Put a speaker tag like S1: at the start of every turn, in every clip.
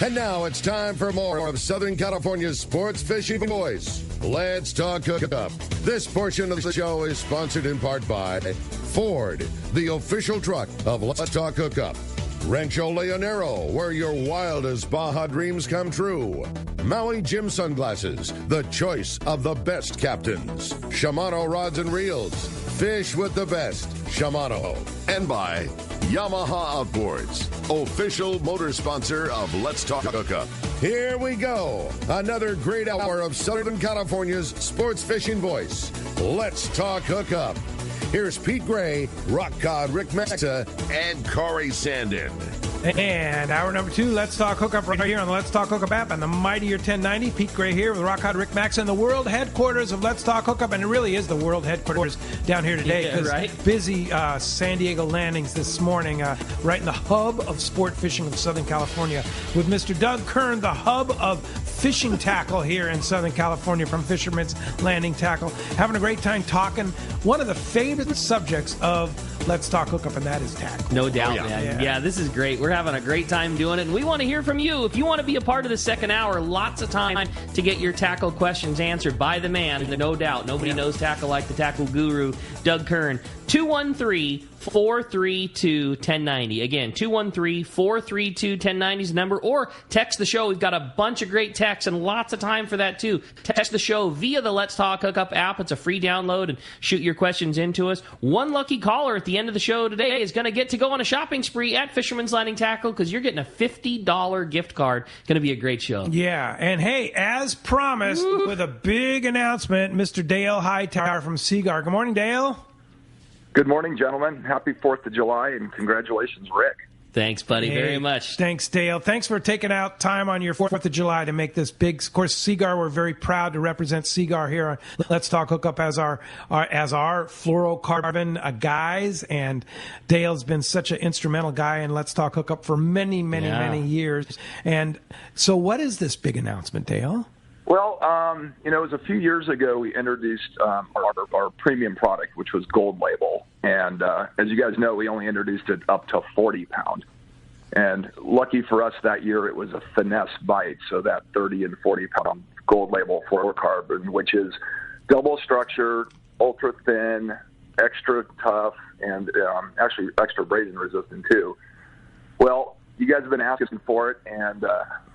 S1: And now it's time for more of Southern California's sports fishing voice. Let's talk hookup. This portion of the show is sponsored in part by Ford, the official truck of Let's Talk Hookup. Rancho Leonero, where your wildest Baja dreams come true. Maui Jim Sunglasses, the choice of the best captains. Shimano Rods and Reels, fish with the best. Shimano. And by Yamaha Outboards, official motor sponsor of Let's Talk Hookup. Here we go. Another great hour of Southern California's sports fishing voice. Let's Talk Hookup. Here's Pete Gray, Rock Cod Rick Maxa, and Corey Sandin.
S2: And hour number 2, Let's Talk Hookup right here on the Let's Talk Hookup app and the mightier 1090. Pete Gray here with Rock Cod Rick Maxa in the world headquarters of Let's Talk Hookup. And it really is the world headquarters down here today.
S3: Yeah, right?
S2: Busy San Diego landings this morning, right in the hub of sport fishing of Southern California with Mr. Doug Kern, the hub of fishing tackle here in Southern California from Fisherman's Landing Tackle. Having a great time talking one of the favorite subjects of Let's Talk Hookup, and that is tackle.
S3: No doubt, man. Yeah, this is great. We're having a great time doing it, and we want to hear from you. If you want to be a part of the second hour, lots of time to get your tackle questions answered by the man, no doubt. Nobody knows tackle like the tackle guru, Doug Kern. 213-432-1090. Again, 213-432-1090 is the number, or text the show. We've got a bunch of great texts and lots of time for that, too. Text the show via the Let's Talk Hookup app. It's a free download, and shoot your questions into us. One lucky caller at the end of the show today is going to get to go on a shopping spree at Fisherman's Landing Tackle because you're getting a $50 gift card. Going to be a great show.
S2: Yeah, and hey, as promised, with a big announcement, Mr. Dale Hightower from Seagar. Good morning, Dale.
S4: Good morning, gentlemen. Happy 4th of July, and congratulations, Rick.
S3: Thanks, buddy, very much.
S2: Thanks, Dale. Thanks for taking out time on your 4th of July to make this big. Of course, Seagar, we're very proud to represent Seagar here on Let's Talk Hookup as our fluorocarbon guys. And Dale's been such an instrumental guy in Let's Talk Hookup for many years. And so what is this big announcement, Dale?
S4: Well, it was a few years ago we introduced our premium product, which was Gold Label. And as you guys know, we only introduced it up to 40 pound. And lucky for us that year, it was a finesse bite. So that 30 and 40 pound Gold Label fluorocarbon, which is double structure, ultra thin, extra tough, and actually extra abrasion resistant too. Well, you guys have been asking for it, and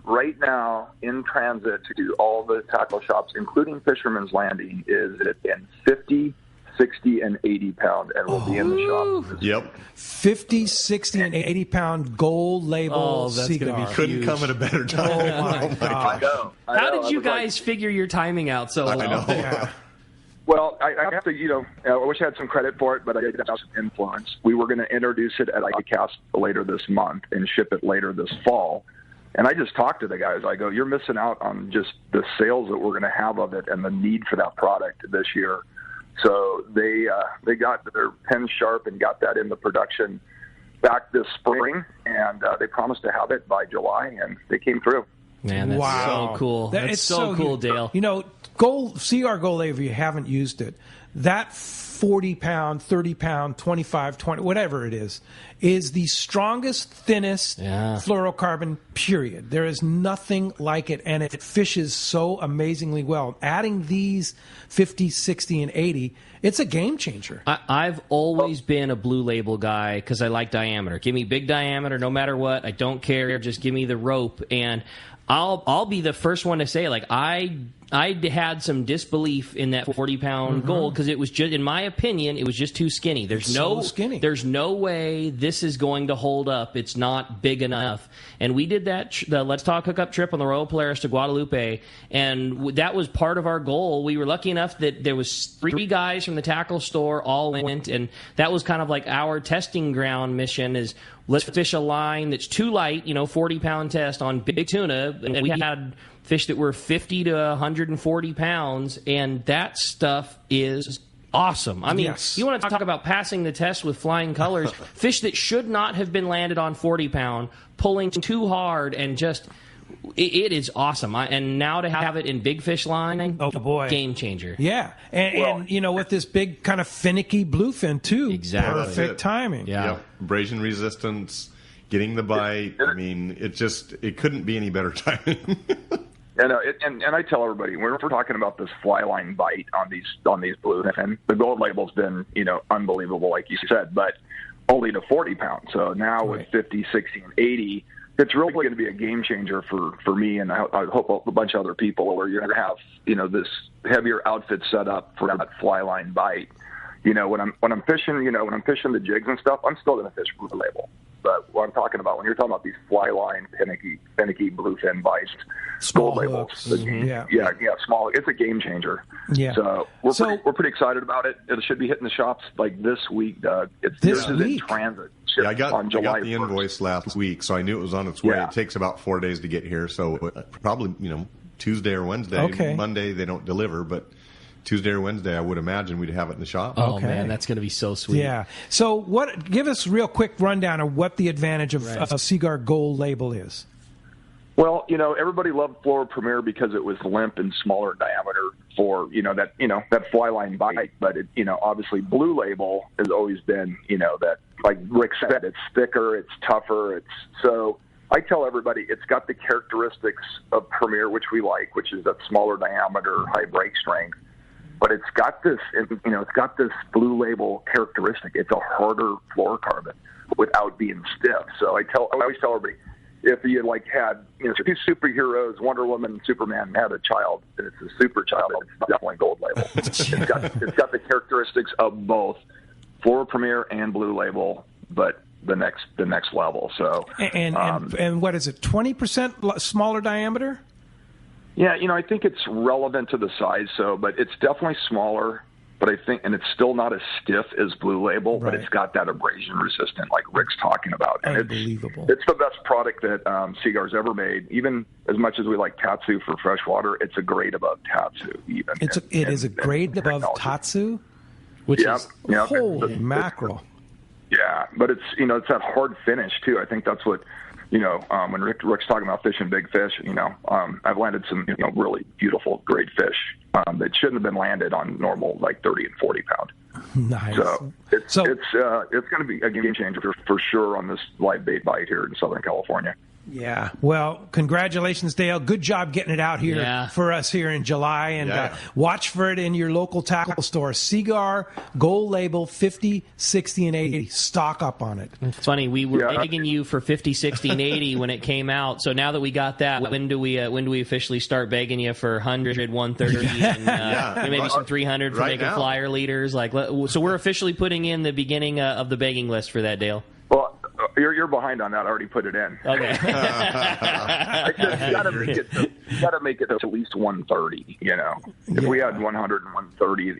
S4: right now, in transit to all the tackle shops, including Fisherman's Landing, is it in 50, 60, and 80 pound, and will be in the shop.
S5: Yep.
S2: 50, 60, and 80 pound Gold Label cigar.
S5: Couldn't come at a better time.
S2: Oh, my God.
S3: How did you guys figure your timing out so well?
S5: I know.
S2: Yeah.
S4: Well, I have to, I wish I had some credit for it, but I did have some influence. We were going to introduce it at ICAST later this month and ship it later this fall. And I just talked to the guys. I go, you're missing out on just the sales that we're going to have of it and the need for that product this year. So they got their pens sharp and got that into production back this spring, and they promised to have it by July, and they came through.
S3: Man, that's so cool. That's so cool, Dale.
S2: CR Gold Label, if you haven't used it, that 40 pound, 30 pound, 25, 20, whatever it is the strongest, thinnest fluorocarbon, period. There is nothing like it, and it fishes so amazingly well. Adding these 50, 60, and 80, it's a game changer.
S3: I've always been a Blue Label guy because I like diameter. Give me big diameter no matter what. I don't care. Just give me the rope, and I'll be the first one to say, like, I had some disbelief in that 40-pound Gold because it was just, in my opinion, it was just too skinny. There's no way this is going to hold up. It's not big enough. And we did the Let's Talk Hookup trip on the Royal Polaris to Guadalupe, and that was part of our goal. We were lucky enough that there was 3 guys from the tackle store all went, and that was kind of like our testing ground mission is let's fish a line that's too light, 40-pound test on big tuna, and we had fish that were 50 to 140 pounds, and that stuff is awesome. I mean, You want to talk about passing the test with flying colors. Fish that should not have been landed on 40 pound, pulling too hard, and just it is awesome. And now to have it in big fish line,
S2: oh boy,
S3: game changer.
S2: Yeah, and with this big kind of finicky bluefin too,
S3: exactly
S2: perfect timing.
S3: Yeah,
S5: abrasion resistance. getting the bite. I mean, it couldn't be any better timing.
S4: And I tell everybody, when we're talking about this fly line bite on these bluefin, the gold label's been, unbelievable, like you said, but only to 40 pounds. So now with 50, 60, and 80, it's really going to be a game changer for me, and I hope a bunch of other people, where you're going to have, this heavier outfit set up for that fly line bite. When I'm fishing, when I'm fishing the jigs and stuff, I'm still going to fish blue label. But what I'm talking about, when you're talking about these fly line, finicky bluefin bites, gold labels, small. It's a game changer. Yeah. So we're pretty excited about it. It should be hitting the shops like this week, Doug. This week in transit.
S5: Yeah, I got the invoice last week, so I knew it was on its way. Yeah. It takes about 4 days to get here, so probably Tuesday or Wednesday. Okay. Monday they don't deliver, but Tuesday or Wednesday, I would imagine we'd have it in the shop.
S3: Oh, man, that's going to be so sweet.
S2: Yeah. So give us a real quick rundown of what the advantage of a Seaguar Gold label is.
S4: Well, everybody loved Flora Premier because it was limp and smaller diameter for, that fly line bite. But, obviously Blue Label has always been, that, like Rick said, it's thicker, it's tougher. So I tell everybody it's got the characteristics of Premier, which we like, which is that smaller diameter, high break strength. But it's got this Blue Label characteristic. It's a harder fluorocarbon without being stiff. So I always tell everybody, if you had two superheroes, Wonder Woman and Superman, had a child, and it's a super child, it's definitely Gold Label. It's got the characteristics of both Flora Premier and Blue Label, but the next level. So
S2: and what is it? 20% smaller diameter?
S4: Yeah, I think it's relevant to the size, but it's definitely smaller, but I think, and it's still not as stiff as Blue Label, but it's got that abrasion resistant, like Rick's talking about. And
S2: unbelievable.
S4: It's the best product that Seaguar's ever made. Even as much as we like Tatsu for freshwater, it's a grade above Tatsu. Even
S2: it is a grade above Tatsu, holy mackerel.
S4: Yeah, but it's it's that hard finish too. I think that's what. When Rick's talking about fishing big fish, I've landed some, really beautiful, great fish that shouldn't have been landed on normal, like 30 and 40 pound.
S2: Nice.
S4: So it's going to be a game changer for sure on this live bait bite here in Southern California.
S2: Yeah. Well, congratulations, Dale. Good job getting it out here for us here in July. And watch for it in your local tackle store. Seaguar Gold Label 50, 60, and 80. Stock up on it.
S3: It's funny. We were begging you for 50, 60, and 80 when it came out. So now that we got that, when do we officially start begging you for 100, 130, and maybe some 300 for making flyer leaders? So we're officially putting in the beginning of the begging list for that, Dale.
S4: Well, you're behind on that. I already put it in.
S3: Okay.
S4: You got to make it at least 130. If we had 100 and 130,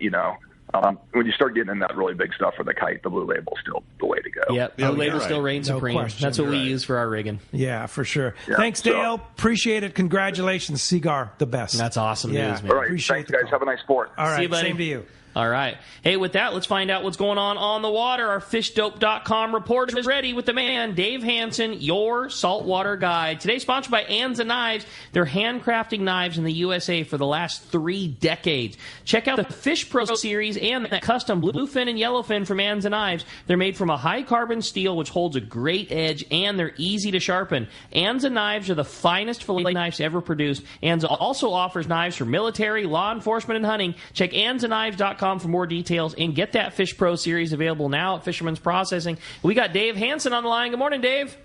S4: when you start getting in that really big stuff for the kite, the Blue Label's still the way to go.
S3: Yep, Blue Label still reigns supreme. Question. That's what we use for our rigging.
S2: Yeah, for sure. Yeah, thanks, Dale. Appreciate it. Congratulations, Seaguar, the best.
S3: That's awesome news, man.
S4: All right, thanks, guys. Have a nice sport.
S2: All right,
S3: see you, buddy.
S2: Same to you.
S3: All right. Hey, with that, let's find out what's going on the water. Our FishDope.com report is ready with the man, Dave Hansen, your saltwater guide. Today, sponsored by Anza Knives. They're handcrafting knives in the USA for the last 3 decades. Check out the Fish Pro series and the custom bluefin and yellowfin from Anza Knives. They're made from a high-carbon steel, which holds a great edge, and they're easy to sharpen. Anza Knives are the finest fillet knives ever produced. Anza also offers knives for military, law enforcement, and hunting. Check AnzaKnives.com for more details and get that Fish Pro series available now at Fisherman's Processing. We got Dave Hansen on the line. Good morning, Dave.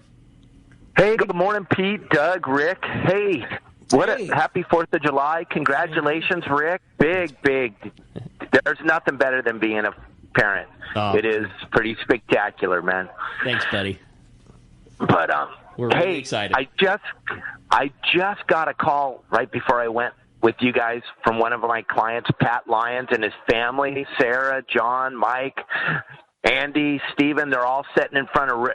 S6: Hey, good morning, Pete, Doug, Rick. Hey, happy 4th of July. Congratulations, Rick. Big. There's nothing better than being a parent. Oh. It is pretty spectacular, man.
S3: Thanks, buddy.
S6: But
S3: we're really excited.
S6: I just got a call right before I went with you guys from one of my clients, Pat Lyons and his family, Sarah, John, Mike, Andy, Steven. They're all sitting in front of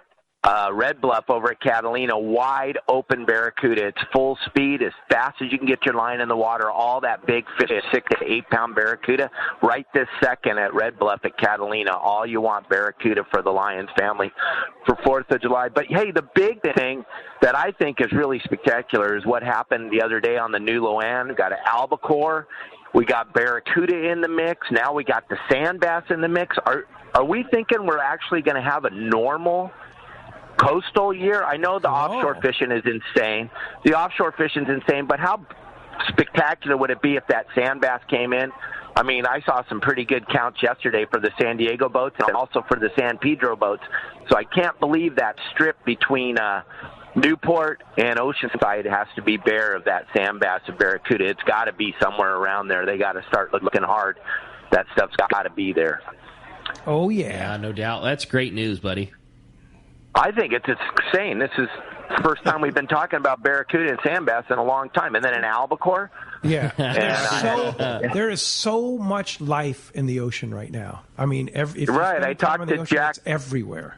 S6: Red Bluff over at Catalina, wide open barracuda. It's full speed, as fast as you can get your line in the water. All that big fish, 6 to 8 pound barracuda, right this second at Red Bluff at Catalina. All you want barracuda for the Lyons family for 4th of July. But hey, the big thing that I think is really spectacular is what happened the other day on the new Loan. We got an albacore. We got barracuda in the mix. Now we got the sand bass in the mix. Are we thinking we're actually going to have a normal coastal year. I know the offshore fishing is insane. The offshore fishing is insane, but how spectacular would it be if that sand bass came in? I mean, I saw some pretty good counts yesterday for the San Diego boats and also for the San Pedro boats. So I can't believe that strip between Newport and Oceanside has to be bare of that sand bass and barracuda. It's got to be somewhere around there. They got to start looking hard. That stuff's got to be there.
S2: Oh, yeah.
S3: Yeah, no doubt. That's great news, buddy.
S6: I think it's insane. This is the first time we've been talking about barracuda and sand bass in a long time. And then an albacore.
S2: Yeah. There is so much life in the ocean right now. I mean,
S6: I talked to Jack.
S2: It's everywhere.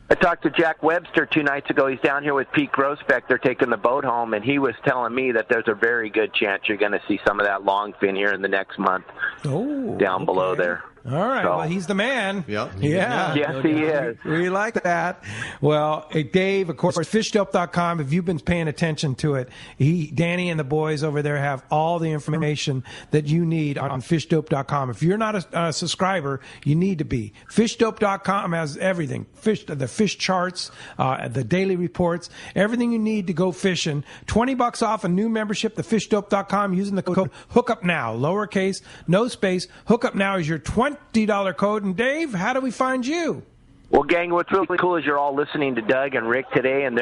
S6: I talked to Jack Webster 2 nights ago. He's down here with Pete Grossbeck. They're taking the boat home, and he was telling me that there's a very good chance you're going to see some of that longfin here in the next month down below there.
S2: All right.
S6: So.
S2: Well, he's the man.
S5: Yep.
S2: Yeah.
S6: Yes, he is.
S2: We like that. Well, Dave, of course, fishdope.com. If you've been paying attention to it, Danny and the boys over there have all the information that you need on fishdope.com. If you're not a subscriber, you need to be. Fishdope.com has everything. The fish charts, the daily reports, everything you need to go fishing. $20 off a new membership to fishdope.com using the code Hookup Now. Lowercase, no space. Hookup Now is your $20 code. And Dave, how do we find you?
S6: Well, gang, what's really cool is you're all listening to Doug and Rick today, and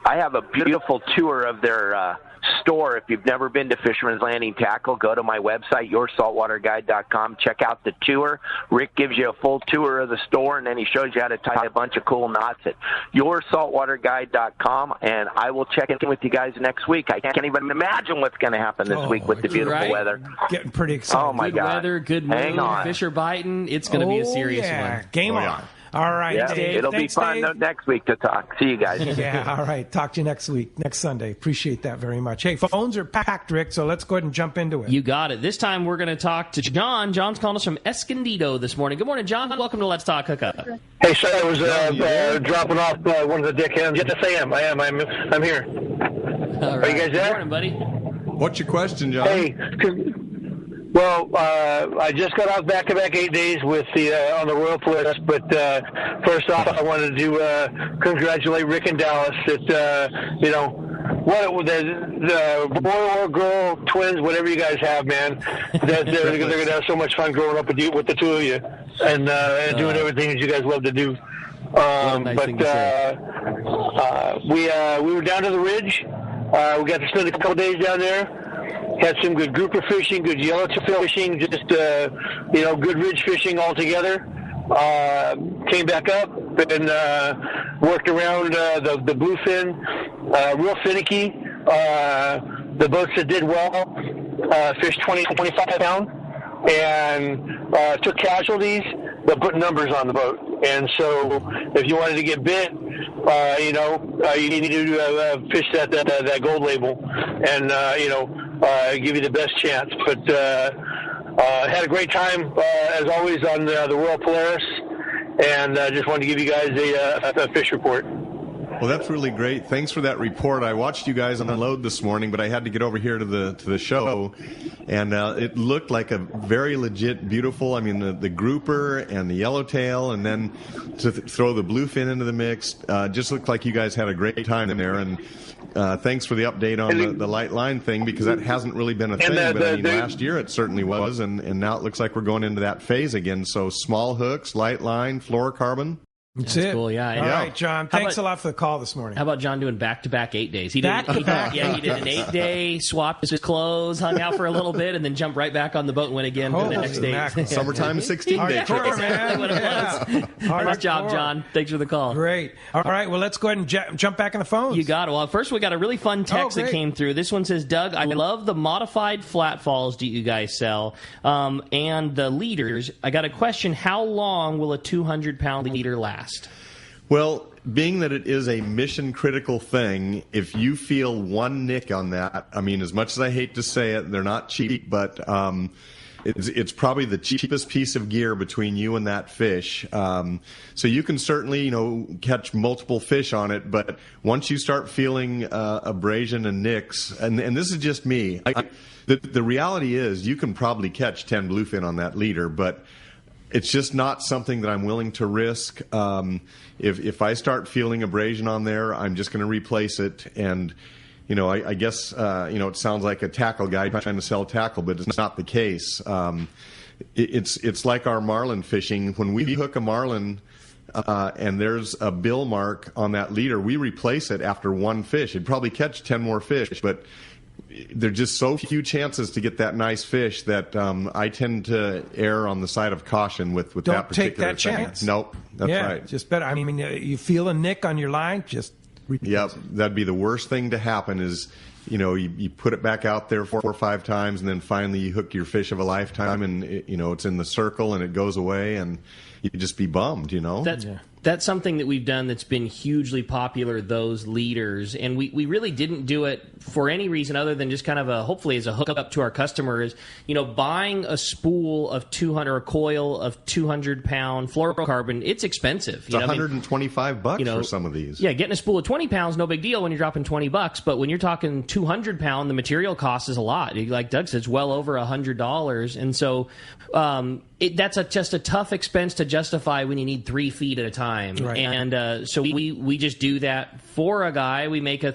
S6: I have a beautiful tour of their store. If you've never been to Fisherman's Landing Tackle, go to my website, yoursaltwaterguide.com. Check out the tour. Rick gives you a full tour of the store, and then he shows you how to tie a bunch of cool knots at yoursaltwaterguide.com, and I will check in with you guys next week. I can't even imagine what's going to happen this week with the beautiful weather.
S2: Getting pretty excited.
S6: Oh, my
S3: God.
S6: God.
S3: Weather, good mood, fish are biting. It's going to be a serious one.
S2: Game on. All right,
S6: yeah,
S2: Dave.
S6: It'll
S2: Thanks,
S6: be fun
S2: Dave.
S6: next week to talk. See you guys.
S2: Yeah, all right. Talk to you next week, next Sunday. Appreciate that very much. Hey, phones are packed, Rick, so let's go ahead and jump into it.
S3: You got it. This time we're going to talk to John. John's calling us from Escondido this morning. Good morning, John. Welcome to Let's Talk Hookup.
S7: Hey, sir, I was dropping off one of the deck hands. Yes, I am. I'm here.
S3: All right.
S7: Are you guys there?
S3: Good morning, buddy.
S5: What's your question, John?
S7: Hey, well, I just got off back-to-back 8 days with on the Royal Polaris, but first off, I wanted to congratulate Rick and Dallas that, the boy or girl, twins, whatever you guys have, man, that they're going to have so much fun growing up with the two of you and doing everything that you guys love to do. We were down to the Ridge. We got to spend a couple days down there. Had some good grouper fishing, good yellowtail fishing, just good ridge fishing all together. Came back up and worked around the bluefin, real finicky. The boats that did well fished 20 to 25 pound and took casualties, but put numbers on the boat. And so, if you wanted to get bit, you need to fish that gold label, and give you the best chance. But had a great time as always on the Royal Polaris, and just wanted to give you guys a fish report.
S5: Well, that's really great. Thanks for that report. I watched you guys unload this morning, but I had to get over here to the show, and it looked like a very legit, beautiful. I mean, the grouper and the yellowtail, and then to throw the bluefin into the mix, just looked like you guys had a great time in there. And thanks for the update on the light line thing, because that hasn't really been a thing. But last year it certainly was, and now it looks like we're going into that phase again. So small hooks, light line, fluorocarbon.
S2: That's it.
S3: Cool, yeah.
S2: All right, John. Thanks a lot for the call this morning.
S3: How about John doing back-to-back 8 days? He did an 8-day, swapped his clothes, hung out for a little bit, and then jumped right back on the boat and went again for the next day.
S5: Summertime 16-day trip.
S3: Exactly what it was. Nice job, John. Thanks for the call.
S2: Great. All right, well, let's go ahead and jump back in the phones.
S3: You got it. Well, first we got a really fun text that came through. This one says, Doug, I love the modified flat falls that you guys sell and the leaders. I got a question. How long will a 200-pound leader last?
S5: Well, being that it is a mission-critical thing, if you feel one nick on that, I mean, as much as I hate to say it, they're not cheap, but it's probably the cheapest piece of gear between you and that fish. So you can certainly, catch multiple fish on it, but once you start feeling abrasion and nicks, and this is just me, the reality is you can probably catch 10 bluefin on that leader, but it's just not something that I'm willing to risk. If I start feeling abrasion on there, I'm just going to replace it. And I guess it sounds like a tackle guy trying to sell tackle, but it's not the case. It's like our marlin fishing. When we hook a marlin and there's a bill mark on that leader, we replace it after one fish. It'd probably catch 10 more fish, but there's just so few chances to get that nice fish that I tend to err on the side of caution with that particular
S2: Don't take that
S5: thing.
S2: chance.
S5: Nope, that's right.
S2: Just better. I mean, you feel a nick on your line, just replace
S5: Yep,
S2: it.
S5: that'd be the worst thing to happen is, you put it back out there 4 or 5 times, and then finally you hook your fish of a lifetime, and it's in the circle and it goes away, and you just be bummed,
S3: That's something that we've done that's been hugely popular, those leaders. And we really didn't do it for any reason other than just kind of hopefully as a hookup to our customers. Buying a spool of 200 or a coil of 200-pound fluorocarbon, it's expensive.
S5: It's $125 for some of these.
S3: Yeah, getting a spool of 20 pounds, no big deal when you're dropping $20. But when you're talking 200-pound, the material cost is a lot. Like Doug said, it's well over $100. And so that's just a tough expense to justify when you need 3 feet at a time.
S2: Right.
S3: And so we just do that for a guy. We make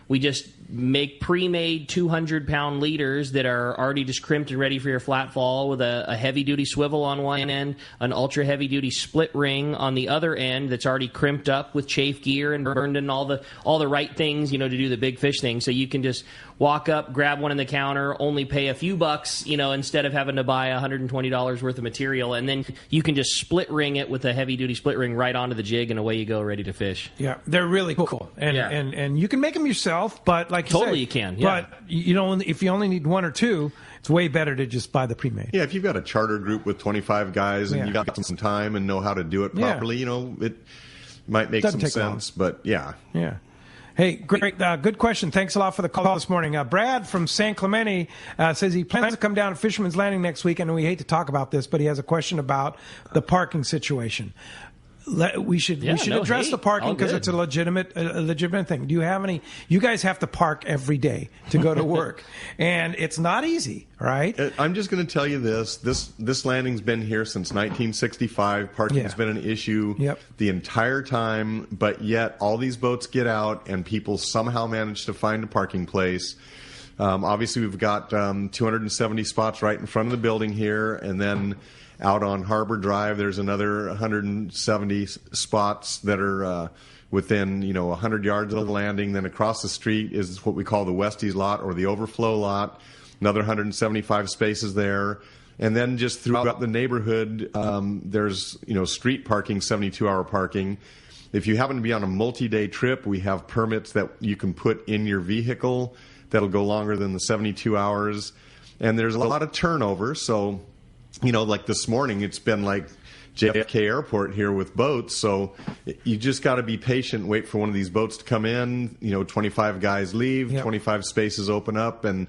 S3: we just make pre-made 200-pound leaders that are already just crimped and ready for your flat fall with a heavy-duty swivel on one end, an ultra-heavy-duty split ring on the other end that's already crimped up with chafe gear and burned in all the right things, to do the big fish thing. So you can just walk up, grab one in the counter, only pay a few bucks, instead of having to buy $120 worth of material, and then you can just split ring it with a heavy-duty split ring right onto the jig, and away you go, ready to fish.
S2: Yeah, they're really cool, and you can make them yourself, but like
S3: totally
S2: you
S3: you can. Yeah.
S2: But if you only need 1 or 2, it's way better to just buy the pre-made.
S5: Yeah, if you've got a charter group with 25 guys and you've got some time and know how to do it properly, it might make some sense. But yeah.
S2: Hey, great, good question. Thanks a lot for the call this morning. Brad from San Clemente says he plans to come down to Fisherman's Landing next week, and we hate to talk about this, but he has a question about the parking situation. We should address the parking because it's a legitimate thing. Do you have any? You guys have to park every day to go to work, and it's not easy, right?
S5: I'm just going to tell you this: this landing's been here since 1965. Parking's been an issue the entire time, but yet all these boats get out, and people somehow manage to find a parking place. Obviously, we've got 270 spots right in front of the building here, and then out on Harbor Drive, there's another 170 spots that are within 100 yards of the landing. Then across the street is what we call the Westies lot or the overflow lot, another 175 spaces there. And then just throughout the neighborhood, there's street parking, 72-hour parking. If you happen to be on a multi-day trip, we have permits that you can put in your vehicle that'll go longer than the 72 hours. And there's a lot of turnover, so like this morning, it's been like JFK Airport here with boats. So you just got to be patient, wait for one of these boats to come in. 25 guys leave, 25 spaces open up, and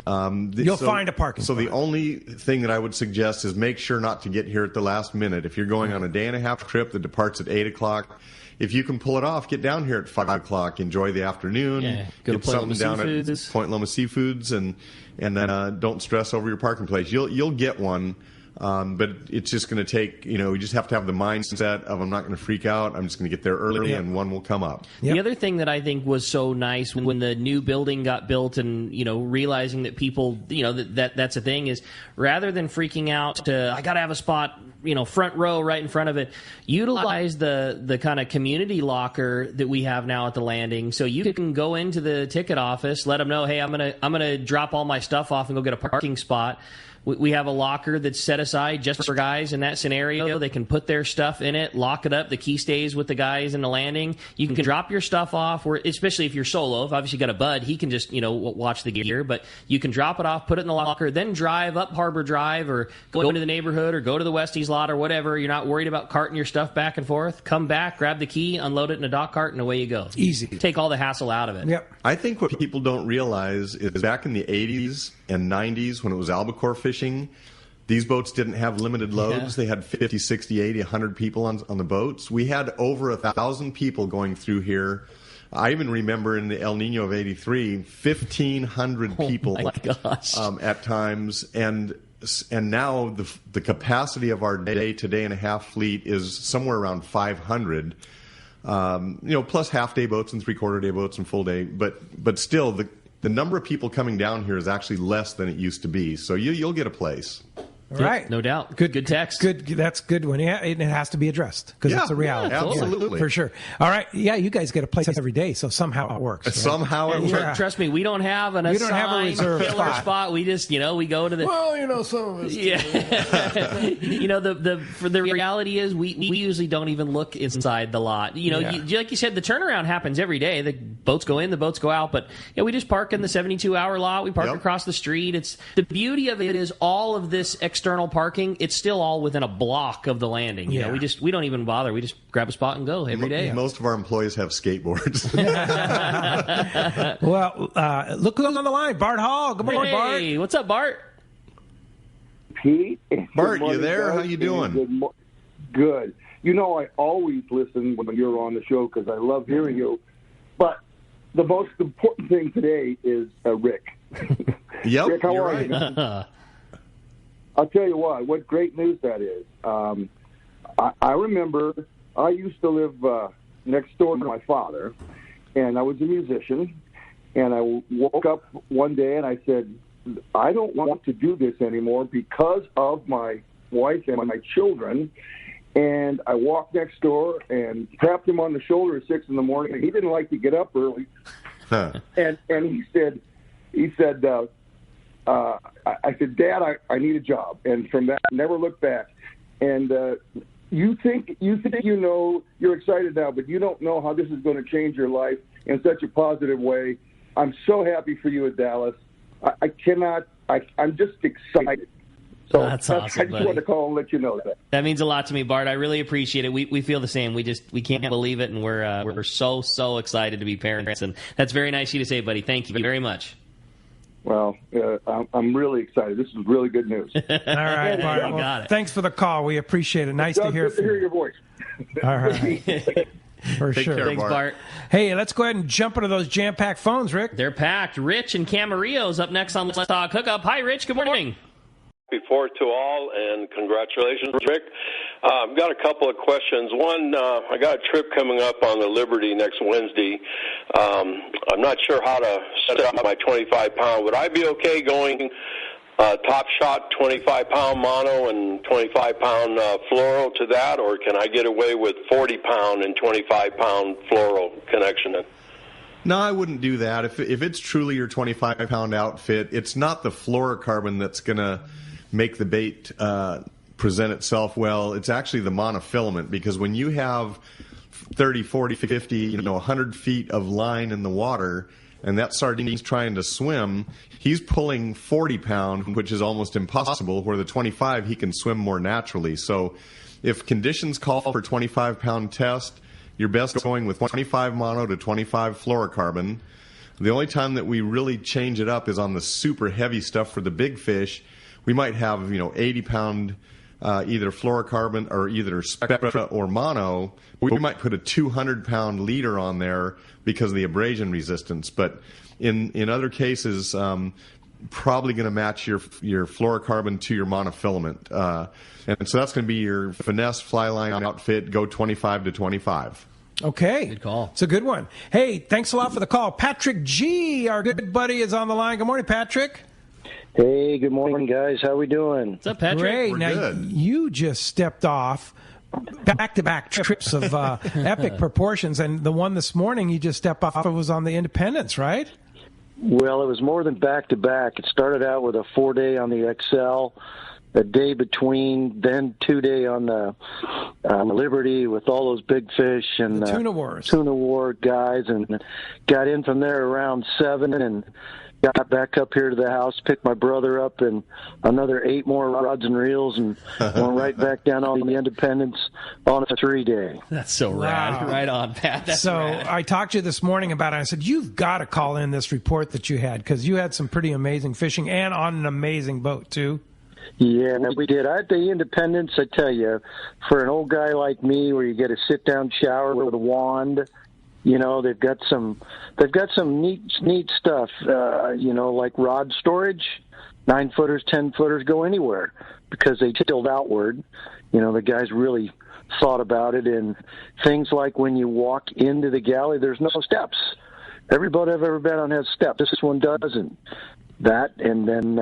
S2: you'll find a parking spot.
S5: The only thing that I would suggest is make sure not to get here at the last minute. If you're going on a day-and-a-half trip that departs at 8 o'clock, if you can pull it off, get down here at 5 o'clock. Enjoy the afternoon.
S3: Go to
S5: get something down at Point Loma Seafoods, and then don't stress over your parking place. You'll get one. But it's just going to take, you just have to have the mindset of I'm not going to freak out. I'm just going to get there early and one will come up.
S3: The other thing that I think was so nice when the new building got built and, realizing that people, that's a thing is rather than freaking out to, I got to have a spot, front row right in front of it, utilize the kind of community locker that we have now at the landing. So you can go into the ticket office, let them know, hey, I'm going to drop all my stuff off and go get a parking spot. We have a locker that's set aside just for guys in that scenario. They can put their stuff in it, lock it up. The key stays with the guys in the landing. You can drop your stuff off, especially if you're solo. If obviously you got a bud, he can just, watch the gear. But you can drop it off, put it in the locker, then drive up Harbor Drive or go into the neighborhood or go to the Westies lot or whatever. You're not worried about carting your stuff back and forth. Come back, grab the key, unload it in a dock cart, and away you go.
S2: Easy.
S3: Take all the hassle out of it.
S2: Yep.
S5: I think what people don't realize is back in the 80s and 90s when it was albacore fishing, these boats didn't have limited loads. They had 50, 60, 80, 100 people on the boats. We had over 1,000 people going through here. I even remember in the El Nino of '83, 1,500 people
S3: at times.
S5: And now the capacity of our day to day and a half fleet is somewhere around 500. Plus half-day boats and three-quarter-day boats and full-day. But still, the number of people coming down here is actually less than it used to be. So you'll get a place.
S2: Right.
S3: No doubt. Good text.
S2: Good. That's good one. Yeah, it has to be addressed because it's a reality.
S5: Yeah, absolutely.
S2: For sure. All right. Yeah, you guys get a place every day, so somehow it works. Right?
S5: Somehow it works.
S2: Yeah.
S3: Trust me, we don't have an assigned
S2: reserve
S3: killer spot. We just, we go to the...
S2: Well, some of us...
S3: Yeah. For the reality is we usually don't even look inside the lot. Like you said, the turnaround happens every day. The boats go in, the boats go out, but we just park in the 72-hour lot. We park across the street. It's the beauty of it is all of this external parking, it's still all within a block of the landing. We don't even bother. We just grab a spot and go every day.
S5: Most of our employees have skateboards.
S2: Well, look who's on the line. Bart Hall. Good morning, Bart.
S3: Hey, what's up, Bart?
S8: Pete.
S5: Bart, you there? How you doing?
S8: Good. I always listen when you're on the show because I love hearing you. But the most important thing today is Rick.
S5: Yep,
S8: Rick, how are
S5: right.
S8: you? I'll tell you what great news that is. I remember I used to live next door to my father, and I was a musician, and I woke up one day and I said, I don't want to do this anymore because of my wife and my children. And I walked next door and tapped him on the shoulder at 6 in the morning. He didn't like to get up early.
S5: Huh.
S8: And he said, I said, Dad, I need a job. And from that, never looked back. And you think you're excited now, but you don't know how this is going to change your life in such a positive way. I'm so happy for you at Dallas. I'm just excited. So
S3: that's awesome,
S8: I just wanted to call and let you know that.
S3: That means a lot to me, Bart. I really appreciate it. We feel the same. We can't believe it, and we're so excited to be parents. And that's very nice of you to say, buddy. Thank you very much.
S8: Well, I'm really excited. This is really good news.
S2: All right, Bart.
S3: You got it.
S2: Thanks for the call. We appreciate it. Nice to hear from you.
S8: Good to hear your voice.
S2: All right. For
S5: Take
S2: sure.
S5: care,
S3: Thanks, Bart.
S2: Hey, let's go ahead and jump into those jam-packed phones, Rick.
S3: They're packed. Rich and Camarillo's up next on Let's Talk Hookup. Hi, Rich. Good morning.
S9: Before to all, and congratulations, Rick. I've got a couple of questions. One, I got a trip coming up on the Liberty next Wednesday. I'm not sure how to set up my 25-pound. Would I be okay going top shot 25-pound mono and 25-pound fluoro to that, or can I get away with 40-pound and 25-pound fluoro connection?
S5: No, I wouldn't do that. If it's truly your 25-pound outfit, it's not the fluorocarbon that's going to make the bait present itself well. It's actually the monofilament, because when you have 30, 40, 50, 100 feet of line in the water, and that sardine's trying to swim, he's pulling 40-pound, which is almost impossible, where the 25, he can swim more naturally. So if conditions call for 25-pound test, you're best going with 25 mono to 25 fluorocarbon. The only time that we really change it up is on the super heavy stuff for the big fish. We might have, 80-pound either fluorocarbon or either spectra or mono. We might put a 200-pound leader on there because of the abrasion resistance. But in other cases, probably going to match your fluorocarbon to your monofilament. And so that's going to be your finesse fly line outfit, go 25 to 25.
S2: Okay.
S3: Good call.
S2: It's a good one. Hey, thanks a lot for the call. Patrick G., our good buddy, is on the line. Good morning, Patrick.
S10: Hey, good morning, guys. How we doing?
S3: What's up, Patrick?
S2: Great.
S5: We're
S2: now,
S5: good.
S2: You just stepped off back-to-back trips of epic proportions, and the one this morning you just stepped off of was on the Independence, right?
S10: Well, it was more than back-to-back. It started out with a 4-day on the XL, a day between, then 2-day on the Liberty with all those big fish and
S2: the Tuna Wars.
S10: Tuna War guys, and got in from there around 7 and got back up here to the house, picked my brother up, and another 8 more rods and reels, and went right back down on the Independence on a 3-day.
S3: That's so rad.
S2: Wow.
S3: Right on, Pat. That's
S2: so
S3: rad.
S2: I talked to you this morning about it. I said, you've got to call in this report that you had, because you had some pretty amazing fishing and on an amazing boat, too.
S10: Yeah, we did. At the Independence, I tell you, for an old guy like me, where you get a sit-down shower with a wand, they've got some neat stuff. Like rod storage, 9-footers, 10-footers go anywhere because they tilt outward. The guys really thought about it, and things like when you walk into the galley, there's no steps. Every boat I've ever been on has steps. This one doesn't. That, and then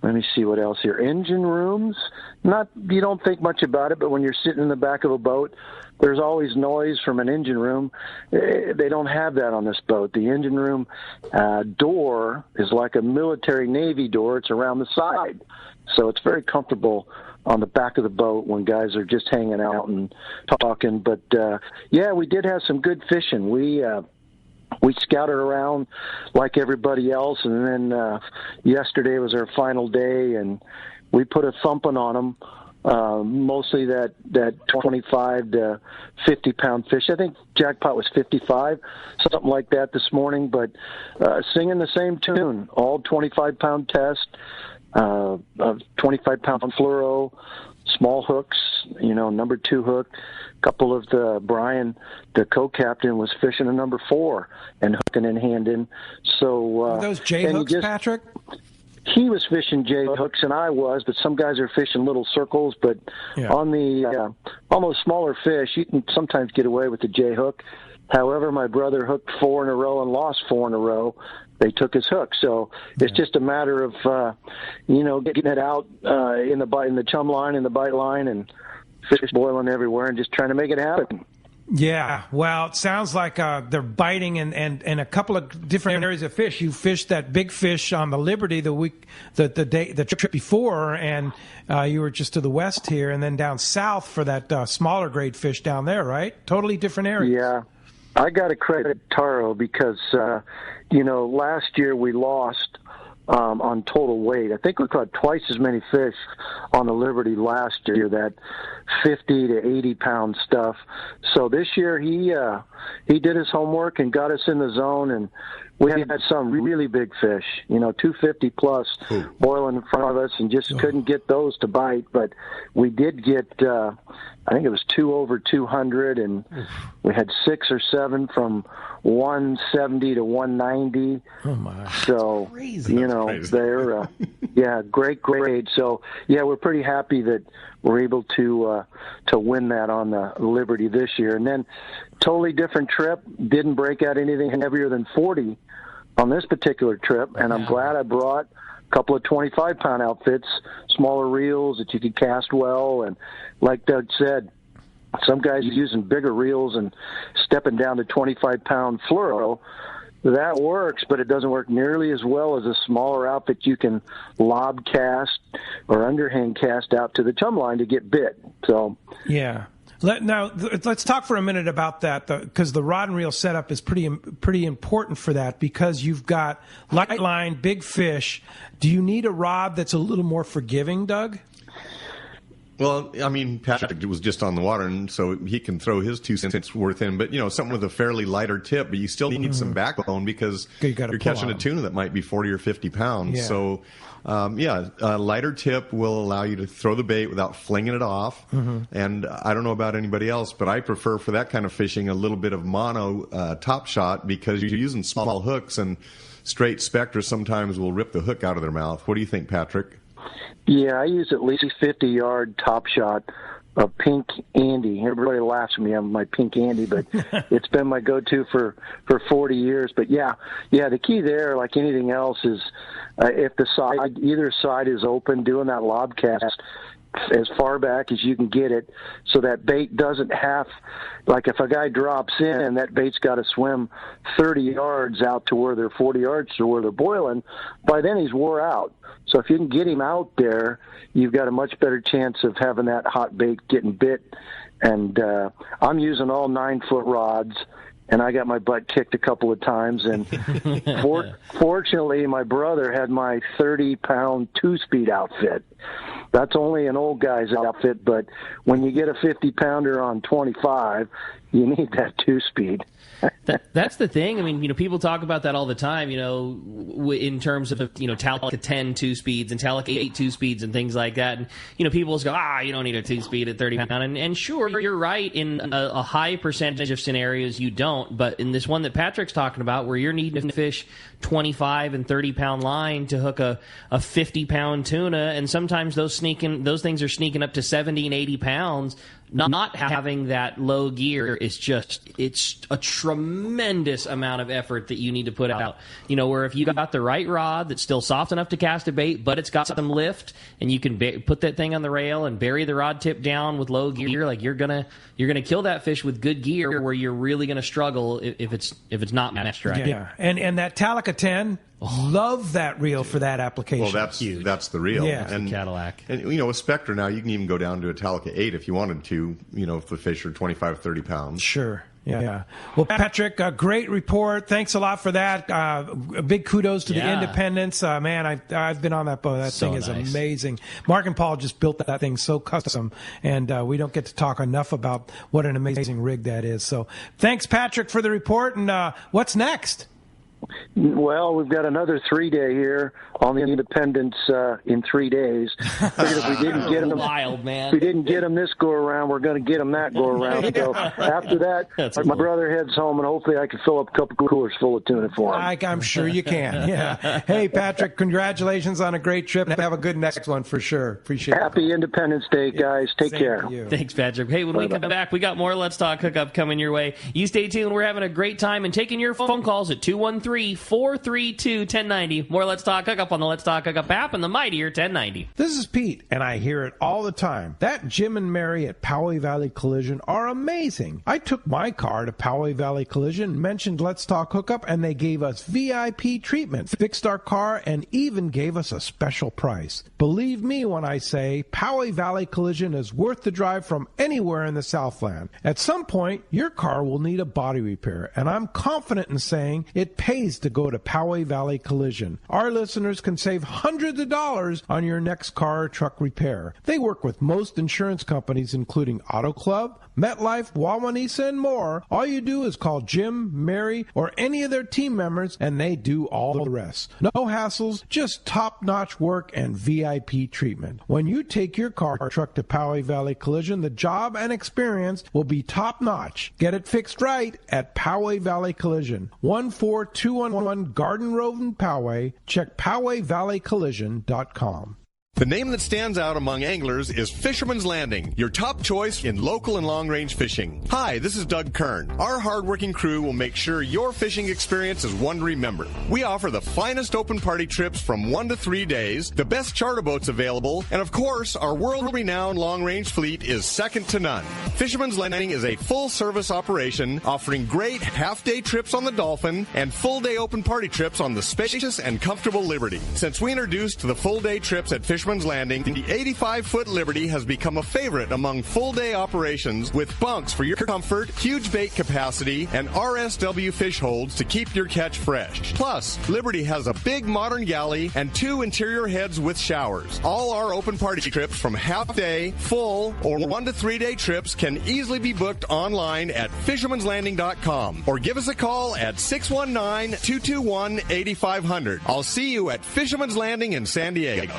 S10: let me see what else here. Engine rooms. You don't think much about it, but when you're sitting in the back of a boat, there's always noise from an engine room. They don't have that on this boat. The engine room door is like a military Navy door. It's around the side, so it's very comfortable on the back of the boat when guys are just hanging out and talking. But we did have some good fishing. We scouted around like everybody else, and then yesterday was our final day, and we put a thumping on them. Mostly that 25 to 50 pound fish. I think jackpot was 55, something like that this morning. But singing the same tune, all 25 pound test, 25 pound fluoro, small hooks. Number 2 hook. A couple of Brian, the co-captain, was fishing a number 4 and hooking and handing. So
S2: are those J hooks, Patrick?
S10: He was fishing J hooks, and I was, but some guys are fishing little circles. But on the almost smaller fish, you can sometimes get away with the J hook. However, my brother hooked 4 in a row and lost 4 in a row. They took his hook, so it's just a matter of getting it out in the chum line, in the bite line, and fish boiling everywhere, and just trying to make it happen.
S2: Yeah, well, it sounds like they're biting and a couple of different areas of fish. You fished that big fish on the Liberty the trip before, and you were just to the west here, and then down south for that smaller grade fish down there, right? Totally different areas.
S10: Yeah, I got to credit Taro because last year we lost on total weight. I think we caught twice as many fish on the Liberty last year, that 50 to 80 pound stuff. So this year he did his homework and got us in the zone, and we had some really big fish, 250 plus boiling in front of us, and just couldn't get those to bite. But we did get, I think it was 2 over 200, and we had 6 or 7 from 170 to 190.
S2: Oh my!
S10: So
S2: crazy.
S10: They're great grade. So we're pretty happy that we're able to win that on the Liberty this year. And then totally different trip. Didn't break out anything heavier than 40 on this particular trip, and I'm glad I brought a couple of 25-pound outfits, smaller reels that you could cast well, and like Doug said, some guys are using bigger reels and stepping down to 25-pound fluoro. That works, but it doesn't work nearly as well as a smaller outfit you can lob cast or underhand cast out to the chum line to get bit. So
S2: yeah. Now, let's talk for a minute about that, because the rod and reel setup is pretty important for that, because you've got light line, big fish. Do you need a rod that's a little more forgiving, Doug?
S5: Well, I mean, Patrick was just on the water, and so he can throw his 2 cents worth in. But, something with a fairly lighter tip, but you still need some backbone because you're catching a tuna that might be 40 or 50 pounds. Yeah. So, a lighter tip will allow you to throw the bait without flinging it off. Mm-hmm. And I don't know about anybody else, but I prefer for that kind of fishing a little bit of mono top shot, because you're using small hooks, and straight spectra sometimes will rip the hook out of their mouth. What do you think, Patrick?
S10: Yeah, I use at least 50-yard top shot of Pink Andy. Everybody laughs at me on my Pink Andy, but it's been my go-to for 40 years. But the key there, like anything else, is if either side is open, doing that lob cast as far back as you can get it, so that bait doesn't have, like if a guy drops in, that bait's got to swim 30 yards out to where they're 40 yards to where they're boiling. By then he's wore out. So if you can get him out there, you've got a much better chance of having that hot bait getting bit. And I'm using all 9-foot rods, and I got my butt kicked a couple of times. And fortunately, my brother had my 30-pound 2-speed outfit. That's only an old guy's outfit, but when you get a 50-pounder on 25, you need that 2-speed.
S3: That's the thing. I mean, people talk about that all the time, in terms of, Talica 10 2-speeds and Talica 8 2-speeds and things like that. And, people just go, you don't need a 2-speed at 30 pound. And sure, you're right. In a high percentage of scenarios, you don't. But in this one that Patrick's talking about, where you're needing to fish 25 and 30 pound line to hook a 50 pound tuna, and sometimes those things are sneaking up to 70 and 80 pounds. Not having that low gear is it's a tremendous amount of effort that you need to put out. Where if you got the right rod that's still soft enough to cast a bait, but it's got some lift, and you can put that thing on the rail and bury the rod tip down with low gear, like you're gonna kill that fish with good gear, where you're really gonna struggle if it's not matched right.
S2: Yeah, and that Talica 10. Love that reel for that application.
S5: Well, that's huge. That's the reel.
S2: Yeah.
S5: And
S3: Cadillac.
S5: And with Spectre now, you can even go down to a Talica 8 if you wanted to, if the fish are 25, 30 pounds.
S2: Sure. Yeah. Well, Patrick, a great report. Thanks a lot for that. Big kudos to the Independents. Man, I've been on that boat. That thing is amazing. Mark and Paul just built that thing so custom, and we don't get to talk enough about what an amazing rig that is. So thanks, Patrick, for the report. And what's next?
S10: Well, we've got another 3-day here on the Independence in 3 days. Figured if we didn't get them,
S3: wild, man.
S10: If we didn't get them this go around, we're going to get them that go around. So after that, my brother heads home, and hopefully I can fill up a couple coolers full of tuna for him.
S2: I'm sure you can. Yeah. Hey, Patrick, congratulations on a great trip. Have a good next one for sure. Appreciate it.
S10: Happy Independence Day, guys. Take care.
S3: Thanks, Patrick. Hey, when we come back, we got more Let's Talk Hookup coming your way. You stay tuned. We're having a great time and taking your phone calls at 213-432-1090. More Let's Talk Hookup on the Let's Talk Hookup app and the mightier 1090.
S2: This is Pete, and I hear it all the time. That Jim and Mary at Poway Valley Collision are amazing. I took my car to Poway Valley Collision, mentioned Let's Talk Hookup, and they gave us VIP treatment, fixed our car, and even gave us a special price. Believe me when I say Poway Valley Collision is worth the drive from anywhere in the Southland. At some point, your car will need a body repair, and I'm confident in saying it pays to go to Poway Valley Collision. Our listeners can save hundreds of dollars on your next car or truck repair. They work with most insurance companies, including Auto Club, MetLife, Wawanesa, and more. All you do is call Jim, Mary, or any of their team members, and they do all the rest. No hassles, just top-notch work and VIP treatment. When you take your car or truck to Poway Valley Collision, the job and experience will be top-notch. Get it fixed right at Poway Valley Collision, 14211 Garden Road in Poway. Check PowayValleyCollision.com.
S5: The name that stands out among anglers is Fisherman's Landing, your top choice in local and long-range fishing. Hi, this is Doug Kern. Our hardworking crew will make sure your fishing experience is one to remember. We offer the finest open party trips from 1 to 3 days, the best charter boats available, and of course, our world-renowned long-range fleet is second to none. Fisherman's Landing is a full-service operation offering great half-day trips on the Dolphin and full-day open party trips on the spacious and comfortable Liberty. Since we introduced the full-day trips at Fisherman's Landing, the 85-foot Liberty has become a favorite among full-day operations with bunks for your comfort, huge bait capacity, and RSW fish holds to keep your catch fresh. Plus, Liberty has a big modern galley and 2 interior heads with showers. All our open party trips from half-day, full, or 1 to 3 day trips can easily be booked online at fishermanslanding.com or give us a call at 619-221-8500. I'll see you at Fisherman's Landing in San Diego.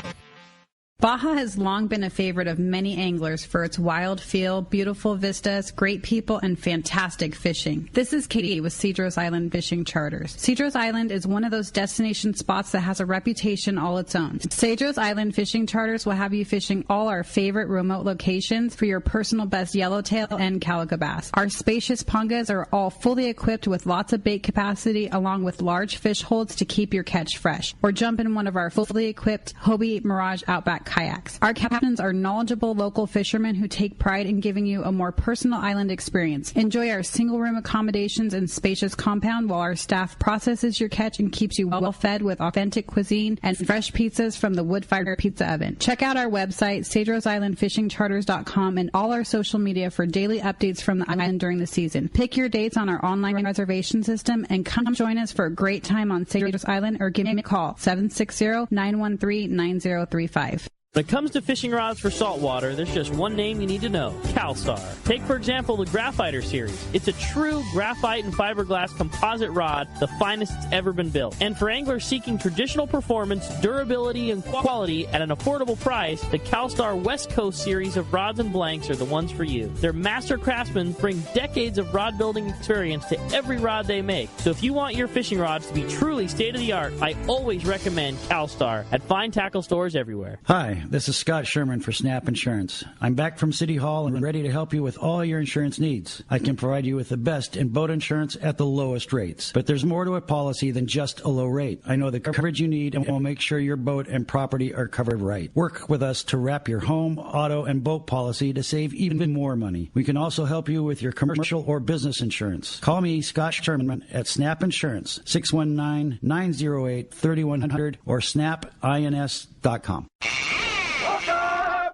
S11: Baja has long been a favorite of many anglers for its wild feel, beautiful vistas, great people, and fantastic fishing. This is Katie with Cedros Island Fishing Charters. Cedros Island is one of those destination spots that has a reputation all its own. Cedros Island Fishing Charters will have you fishing all our favorite remote locations for your personal best yellowtail and calico bass. Our spacious pungas are all fully equipped with lots of bait capacity along with large fish holds to keep your catch fresh. Or jump in one of our fully equipped Hobie Mirage Outback kayaks. Our captains are knowledgeable local fishermen who take pride in giving you a more personal island experience. Enjoy our single-room accommodations and spacious compound while our staff processes your catch and keeps you well fed with authentic cuisine and fresh pizzas from the wood-fired pizza oven. Check out our website, CedrosIslandFishingCharters.com, and all our social media for daily updates from the island during the season. Pick your dates on our online reservation system and come join us for a great time on Cedros Island or give me a call, 760-913-9035.
S12: When it comes to fishing rods for saltwater, there's just one name you need to know, CalStar. Take, for example, the Graphiter series. It's a true graphite and fiberglass composite rod, the finest it's ever been built. And for anglers seeking traditional performance, durability, and quality at an affordable price, the CalStar West Coast series of rods and blanks are the ones for you. Their master craftsmen bring decades of rod building experience to every rod they make. So if you want your fishing rods to be truly state-of-the-art, I always recommend CalStar at fine tackle stores everywhere.
S13: Hi. This is Scott Sherman for Snap Insurance. I'm back from City Hall and ready to help you with all your insurance needs. I can provide you with the best in boat insurance at the lowest rates. But there's more to a policy than just a low rate. I know the coverage you need and will make sure your boat and property are covered right. Work with us to wrap your home, auto, and boat policy to save even more money. We can also help you with your commercial or business insurance. Call me, Scott Sherman, at Snap Insurance, 619-908-3100 or snapins.com.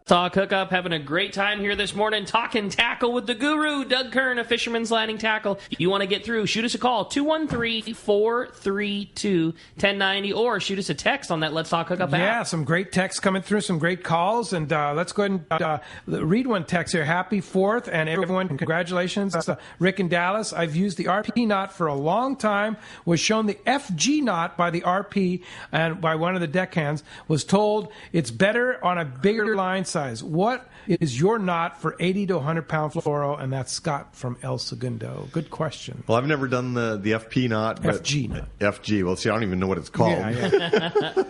S3: Talk Hookup, having a great time here this morning, talking tackle with the guru, Doug Kern of Fisherman's Landing Tackle. You want to get through, shoot us a call, 213-432-1090, or shoot us a text on that Let's Talk Hookup app.
S2: Yeah, some great texts coming through, some great calls, and let's go ahead and read one text here. Happy 4th, and everyone, congratulations. Rick in Dallas, I've used the RP knot for a long time, was shown the FG knot by the RP and by one of the deckhands, was told it's better on a bigger line size. What is your knot for 80 to 100 pound fluoro? And that's Scott from El Segundo. Good question.
S5: Well, I've never done the FP knot.
S2: FG knot.
S5: FG. Well, see, I don't even know what it's called.
S2: Yeah.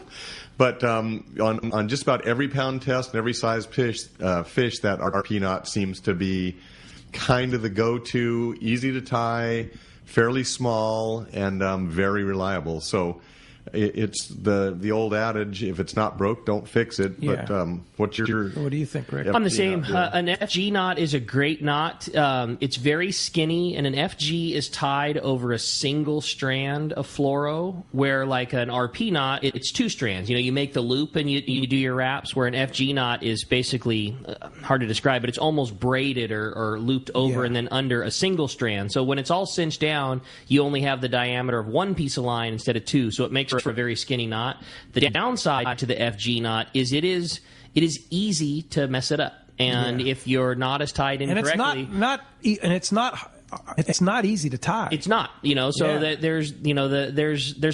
S5: But on just about every pound test and every size fish, that RP knot seems to be kind of the go-to, easy to tie, fairly small, and very reliable. So it's the old adage: if it's not broke, don't fix it.
S2: Yeah.
S5: But what do
S2: you think, Rick?
S3: I'm the same. An FG knot is a great knot. It's very skinny, and an FG is tied over a single strand of fluoro, where like an RP knot, it's two strands. You make the loop and you do your wraps, where an FG knot is basically, hard to describe, but it's almost braided or looped over and then under a single strand. So when it's all cinched down, you only have the diameter of one piece of line instead of two, so it makes for a very skinny knot. The downside to the FG knot is it is easy to mess it up, and if your knot is tied in correctly,
S2: it's not easy to tie.
S3: It's not, there's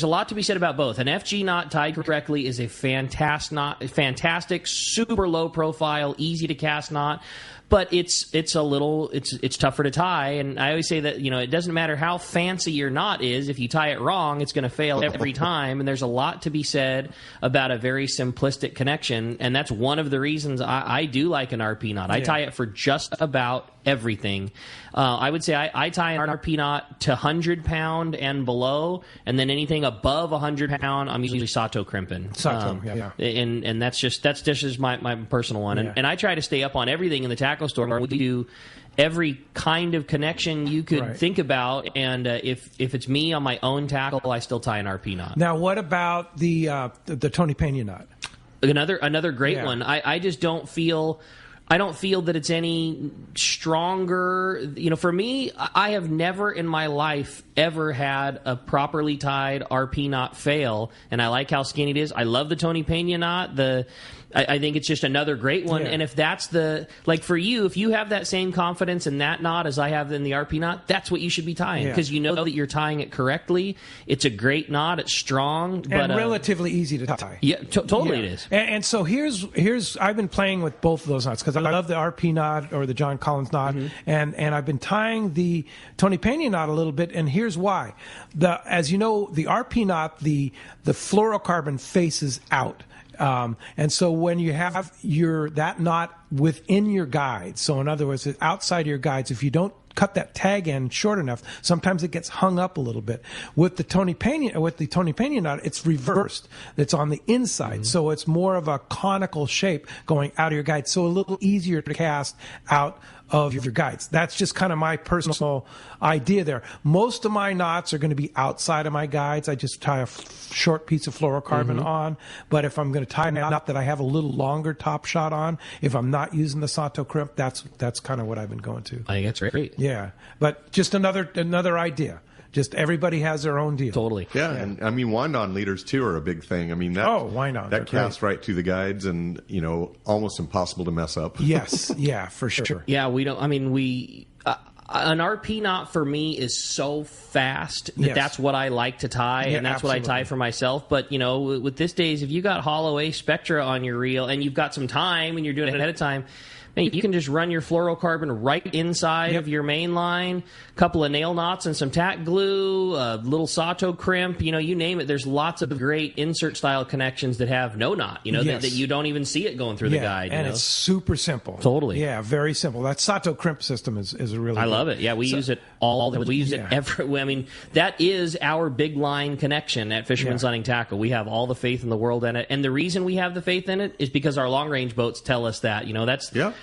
S3: a lot to be said about both. An FG knot tied correctly is a fantastic, super low profile, easy to cast knot. But it's tougher to tie, and I always say that it doesn't matter how fancy your knot is. If you tie it wrong, it's going to fail every time. And there's a lot to be said about a very simplistic connection, and that's one of the reasons I do like an RP knot. I tie it for just about everything. I would say I tie an RP knot to 100 pound and below, and then anything above 100 pound, I'm usually Sato crimping. And that's just my personal one. And I try to stay up on everything in the tackle store. We do every kind of connection you could think about, and if it's me on my own tackle, I still tie an RP knot.
S2: Now, what about the Tony Pena knot?
S3: Another great one. I just don't feel that it's any stronger. For me, I have never in my life ever had a properly tied RP knot fail, and I like how skinny it is. I love the Tony Pena knot. I think it's just another great one. And if that's for you, if you have that same confidence in that knot as I have in the RP knot, that's what you should be tying, because you know that you're tying it correctly. It's a great knot. It's strong. But
S2: relatively easy to tie.
S3: Yeah, totally it is.
S2: And so here's I've been playing with both of those knots, because I love the RP knot or the John Collins knot, and I've been tying the Tony Pena knot a little bit, and here's why. As you know, the RP knot, the fluorocarbon faces out. And so when you have that knot within your guides, so in other words, outside your guides, if you don't cut that tag end short enough, sometimes it gets hung up a little bit. With the Tony Pena knot, it's reversed. It's on the inside, so it's more of a conical shape going out of your guide, so a little easier to cast out of your guides. That's just kind of my personal idea there. Most of my knots are going to be outside of my guides. I just tie a short piece of fluorocarbon on. But if I'm going to tie a knot that I have a little longer top shot on, if I'm not using the Sato crimp, that's kind of what I've been going to.
S3: I think that's great.
S2: Yeah, but just another idea. Just everybody has their own deal.
S3: Totally.
S5: Yeah, and I mean, wind-on leaders, too, are a big thing. I mean,
S2: wind-on.
S5: That casts right to the guides and, almost impossible to mess up.
S2: Yes, yeah, for sure.
S3: Yeah, we don't, an RP knot for me is so fast that that's what I like to tie, and that's what I tie for myself. But, with this days, if you got hollow A Spectra on your reel and you've got some time and you're doing it ahead of time, man, you can just run your fluorocarbon right inside of your main line, a couple of nail knots and some tack glue, a little Sato crimp, you name it. There's lots of great insert-style connections that have no knot, that you don't even see it going through the guide.
S2: And it's super simple.
S3: Totally.
S2: Yeah, very simple. That Sato crimp system is a really
S3: I love it. Yeah, we use it all. We use it everywhere. I mean, that is our big line connection at Fisherman's Hunting Tackle. We have all the faith in the world in it. And the reason we have the faith in it is because our long-range boats tell us that.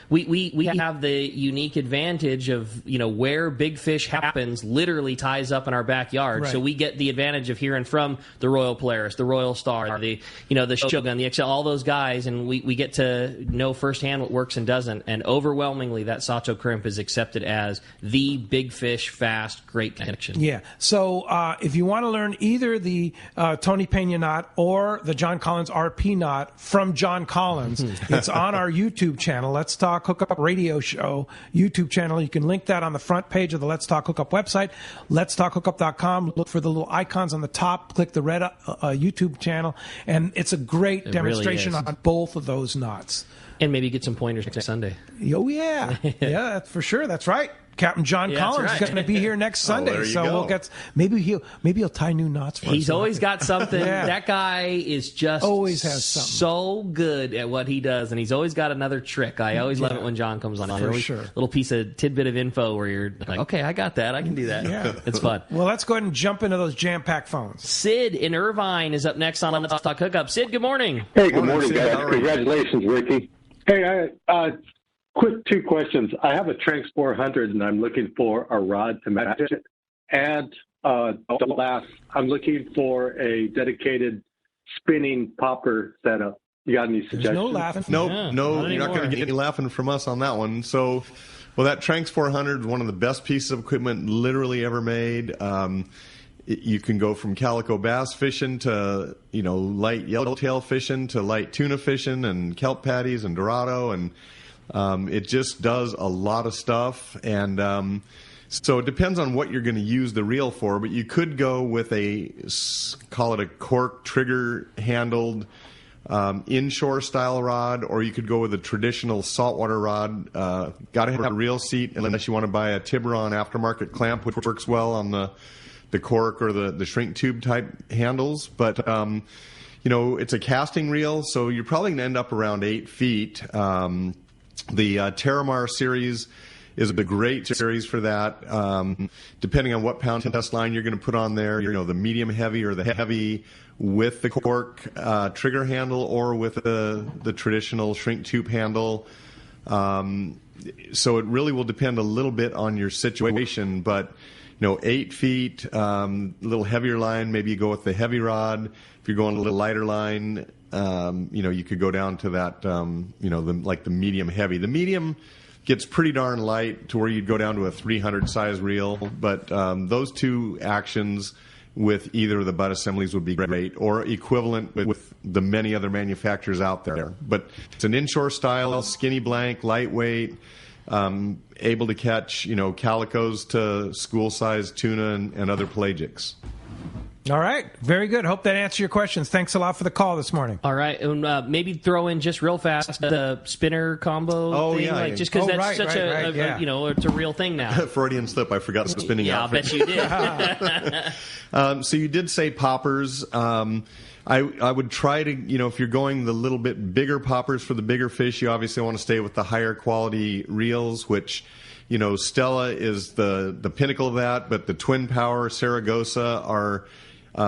S3: We have the unique advantage of, where big fish happens literally ties up in our backyard. Right. So we get the advantage of hearing from the Royal Polaris, the Royal Star, the Shogun, the XL, all those guys, and we get to know firsthand what works and doesn't. And overwhelmingly, that Sato crimp is accepted as the big fish, fast, great connection.
S2: Yeah. So if you want to learn either the Tony Pena knot or the John Collins RP knot from John Collins, it's on our YouTube channel. Let's Talk Hookup Radio Show YouTube channel. You can link that on the front page of the Let's Talk Hookup website, letstalkhookup.com. Look for the little icons on the top, click the red YouTube channel, and it's a great demonstration on both of those knots.
S3: And maybe get some pointers next Sunday.
S2: Oh, yeah. Yeah, for sure. That's right. Captain John Collins is going to be here next Sunday, so we'll get maybe he'll tie new knots for us.
S3: He's always got something. That guy is just
S2: always has something.
S3: So good at what he does, and he's always got another trick. I always love it when John comes on.
S2: For sure.
S3: Little piece of tidbit of info where you're like, okay, I got that. I can do that.
S2: Yeah.
S3: It's fun.
S2: Well, let's go ahead and jump into those jam-packed phones.
S3: Sid in Irvine is up next on Let's Talk Hookup. Sid, good morning.
S14: Hey, good morning, guys. Congratulations, Ricky. Hey, quick two questions. I have a Tranx 400, and I'm looking for a rod to match it. And the last, I'm looking for a dedicated spinning popper setup. You got any suggestions?
S2: No laughing.
S5: No, you're not going to get any laughing from us on that one. So, that Tranx 400 is one of the best pieces of equipment literally ever made. You can go from calico bass fishing to, light yellowtail fishing to light tuna fishing and kelp patties and dorado, and it just does a lot of stuff. And so it depends on what you're going to use the reel for, but you could go with call it a cork trigger handled inshore style rod, or you could go with a traditional saltwater rod. Got to have a reel seat unless you want to buy a Tiburon aftermarket clamp, which works well on the cork or the shrink tube type handles. But, it's a casting reel, so you're probably going to end up around 8 feet. The Terramar series is a great series for that. Depending on what pound test line you're going to put on there, the medium heavy or the heavy with the cork trigger handle or with the traditional shrink tube handle. So it really will depend a little bit on your situation, but 8 feet, a little heavier line, maybe you go with the heavy rod. If you're going a little lighter line, you could go down to that, the medium heavy. The medium gets pretty darn light to where you'd go down to a 300 size reel, but those two actions with either of the butt assemblies would be great, or equivalent with the many other manufacturers out there. But it's an inshore style, skinny blank, lightweight, able to catch, calicos to school-sized tuna and other pelagics.
S2: All right. Very good. Hope that answered your questions. Thanks a lot for the call this morning.
S3: All right. And maybe throw in just real fast the spinner combo thing.
S5: Yeah.
S3: Just because that's such it's a real thing now.
S5: Freudian slip. I forgot the spinning outfit.
S3: I'll bet you did.
S5: So you did say poppers. I would try to, if you're going the little bit bigger poppers for the bigger fish, you obviously want to stay with the higher quality reels, which, Stella is the pinnacle of that, but the Twin Power, Saragossa are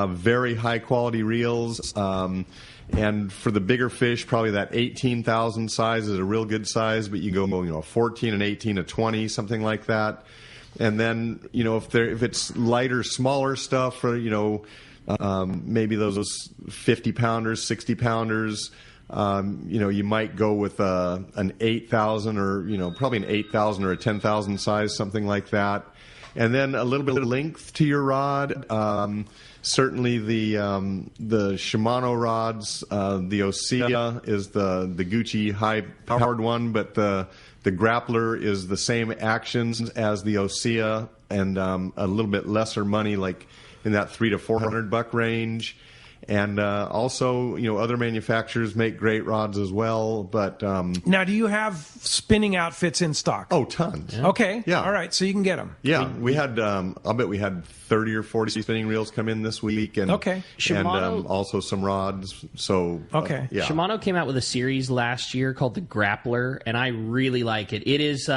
S5: very high quality reels. And for the bigger fish, probably that 18,000 size is a real good size, but you go, 14 and 18 to 20, something like that. And then, if it's lighter, smaller stuff for, maybe those 50 pounders, 60 pounders, you might go with an 8,000 or, probably an 8,000 or a 10,000 size, something like that. And then a little bit of length to your rod. Certainly the Shimano rods. The Osea is the Gucci high-powered one, but the Grappler is the same actions as the Osea, and a little bit lesser money, like in that $300 to $400 range. And also, other manufacturers make great rods as well. But
S2: now, do you have spinning outfits in stock?
S5: Oh, tons.
S2: Yeah. Okay.
S5: Yeah.
S2: All right. So you can get them.
S5: Yeah. We had, I'll bet we had 30 or 40 spinning reels come in this week. And,
S2: okay.
S3: Shimano,
S5: and also some rods. So,
S2: okay.
S5: Yeah.
S3: Shimano came out with a series last year called the Grappler, and I really like it. It is,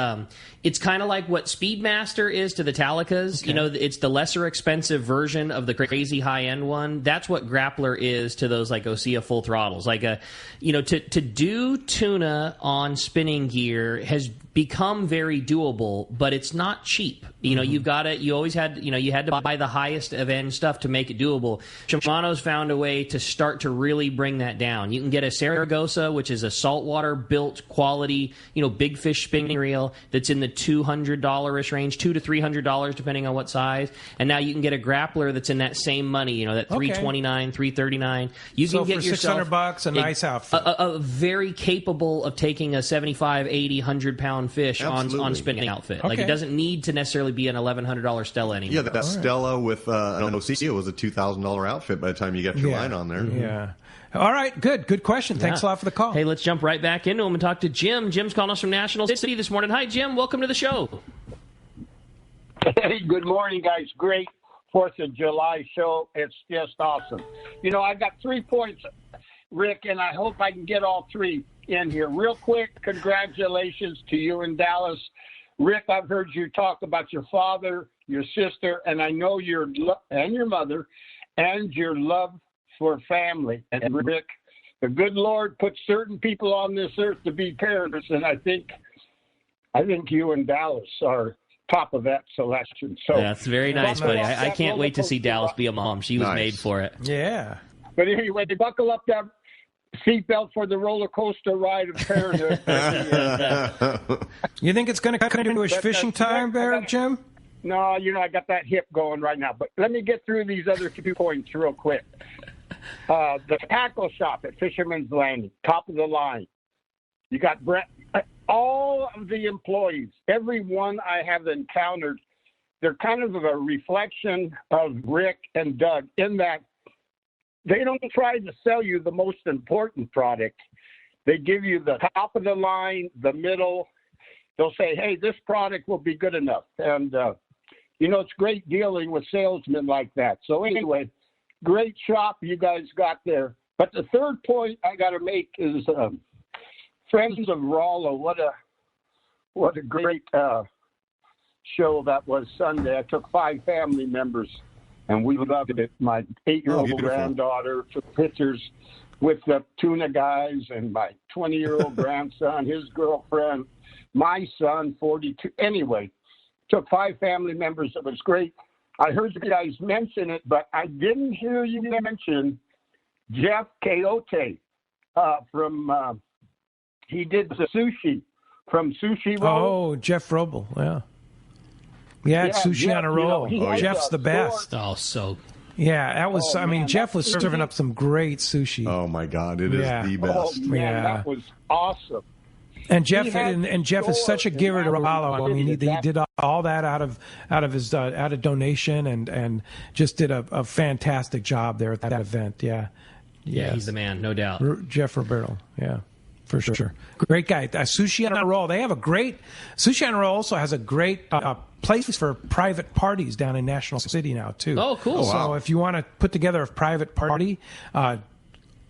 S3: it's kind of like what Speedmaster is to the Talicas. Okay. It's the lesser expensive version of the crazy high-end one. That's what Grappler is to those like Osea full throttles. Like to do tuna on spinning gear has become very doable, but it's not cheap. You always had to buy the highest of end stuff to make it doable. Shimano's found a way to start to really bring that down. You can get a Saragossa, which is a saltwater built quality, big fish spinning reel that's in the $200-ish range, $200 to $300 depending on what size. And now you can get a Grappler that's in that same money, that $329, $339. You can get
S2: for
S3: yourself
S2: $600 a nice outfit.
S3: A very capable of taking a 75, 80, 100-pound fish on spinning outfit.
S2: Okay.
S3: Like it doesn't need to necessarily be an $1,100 Stella anymore.
S5: Yeah, that Stella with an Osea was a $2,000 outfit by the time you got your line on there.
S2: Yeah. All right, good question. Thanks a lot for the call.
S3: Hey, let's jump right back into them and talk to Jim. Jim's calling us from National City this morning. Hi, Jim. Welcome to the show.
S15: Hey, good morning, guys. Great 4th of July show. It's just awesome. I got 3 points, Rick, and I hope I can get all 3 in here. Real quick, congratulations to you in Dallas. Rick, I've heard you talk about your father, your sister, and I know your mother, and your love for family. And Rick, the good Lord put certain people on this earth to be parents, and I think you and Dallas are top of that selection. So
S3: that's very nice, buddy. I can't wait to see Dallas be a mom. She was made for it.
S2: Yeah.
S15: But anyway, buckle up that seatbelt for the roller coaster ride of parenthood.
S2: You think it's going to come into fishing time there, Jim?
S15: No, I got that hip going right now. But let me get through these other 2 points real quick. The tackle shop at Fisherman's Landing, top of the line. You got Brett. All of the employees, every one I have encountered, they're kind of a reflection of Rick and Doug in that they don't try to sell you the most important product. They give you the top of the line, the middle. They'll say, hey, this product will be good enough. And, it's great dealing with salesmen like that. So anyway, great shop you guys got there. But the third point I got to make is Friends of Rolla. What a great show that was Sunday. I took 5 family members, and we loved it. My 8-year-old granddaughter took pictures with the tuna guys, and my 20-year-old grandson, his girlfriend, my son, 42. Anyway, took 5 family members. It was great. I heard you guys mention it, but I didn't hear you mention Jeff Coyote from he did the sushi from Sushi Roll.
S2: Oh, Jeff Robel, yeah. Yeah, it's sushi on a roll. Jeff's the best.
S3: Oh, so.
S2: Yeah, that was. Jeff was serving up some great sushi.
S5: Oh my God, it is the best.
S15: Oh, man, that was awesome.
S2: And Jeff is such a giver to Rollo. He did all that out of his donation and just did a fantastic job there at that event. Yeah,
S3: he's the man, no doubt.
S2: Jeff Roberto. Yeah. For sure. Great guy. Sushi on a Roll. They have a great... Sushi on a Roll also has a great place for private parties down in National City now, too.
S3: Oh, cool.
S2: So if you want to put together a private party,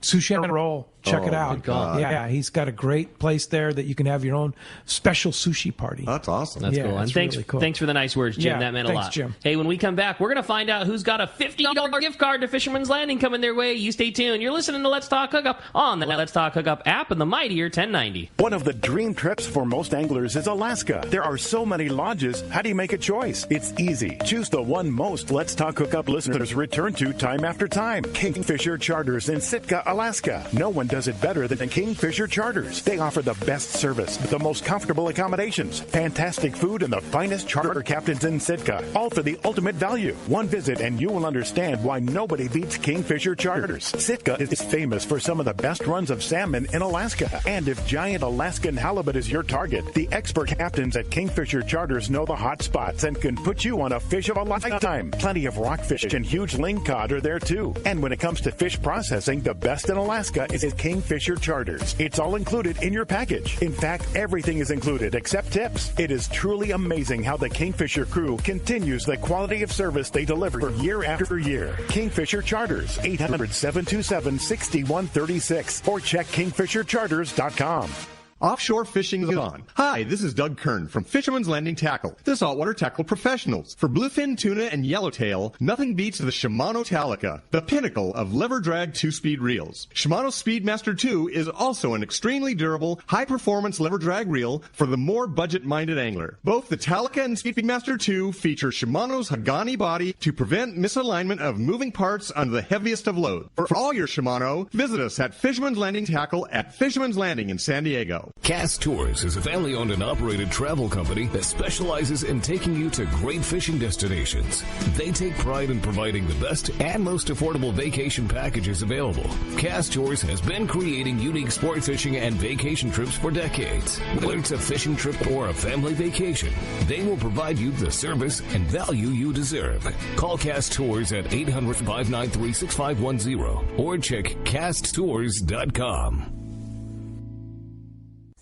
S2: Sushi on a Roll, check it out. Yeah, he's got a great place there that you can have your own special sushi party.
S5: That's awesome.
S3: That's cool. And thanks,
S2: really cool.
S3: Thanks for the nice words, Jim. That meant a lot.
S2: Jim.
S3: Hey, when we come back, we're going to find out who's got a $50 gift card to Fisherman's Landing coming their way. You stay tuned. You're listening to Let's Talk Hookup on the Let's Talk Hookup app and the mightier 1090.
S16: One of the dream trips for most anglers is Alaska. There are so many lodges. How do you make a choice? It's easy. Choose the one most Let's Talk Hookup listeners return to time after time. Kingfisher Charters in Sitka, Alaska. No one does does it better than Kingfisher Charters. They offer the best service, the most comfortable accommodations, fantastic food, and the finest charter captains in Sitka, all for the ultimate value. One visit and you will understand why nobody beats Kingfisher Charters. Sitka is famous for some of the best runs of salmon in Alaska. And if giant Alaskan halibut is your target, the expert captains at Kingfisher Charters know the hot spots and can put you on a fish of a lifetime. Plenty of rockfish and huge lingcod are there too. And when it comes to fish processing, the best in Alaska is at Kingfisher Charters. It's all included in your package. In fact, everything is included except tips. It is truly amazing how the Kingfisher crew continues the quality of service they deliver year after year. Kingfisher Charters, 800-727-6136 or check kingfishercharters.com.
S5: Offshore fishing is on. Hi, this is Doug Kern from Fisherman's Landing Tackle, the saltwater tackle professionals. For bluefin tuna and yellowtail, nothing beats the Shimano Talica, the pinnacle of lever drag 2-speed reels. Shimano Speedmaster 2 is also an extremely durable, high-performance lever drag reel for the more budget-minded angler. Both the Talica and Speedmaster 2 feature Shimano's Hagani body to prevent misalignment of moving parts under the heaviest of loads. For all your Shimano, visit us at Fisherman's Landing Tackle at Fisherman's Landing in San Diego.
S17: Cast Tours is a family-owned and operated travel company that specializes in taking you to great fishing destinations. They take pride in providing the best and most affordable vacation packages available. Cast Tours has been creating unique sport fishing and vacation trips for decades. Whether it's a fishing trip or a family vacation, they will provide you the service and value you deserve. Call Cast Tours at 800-593-6510 or check casttours.com.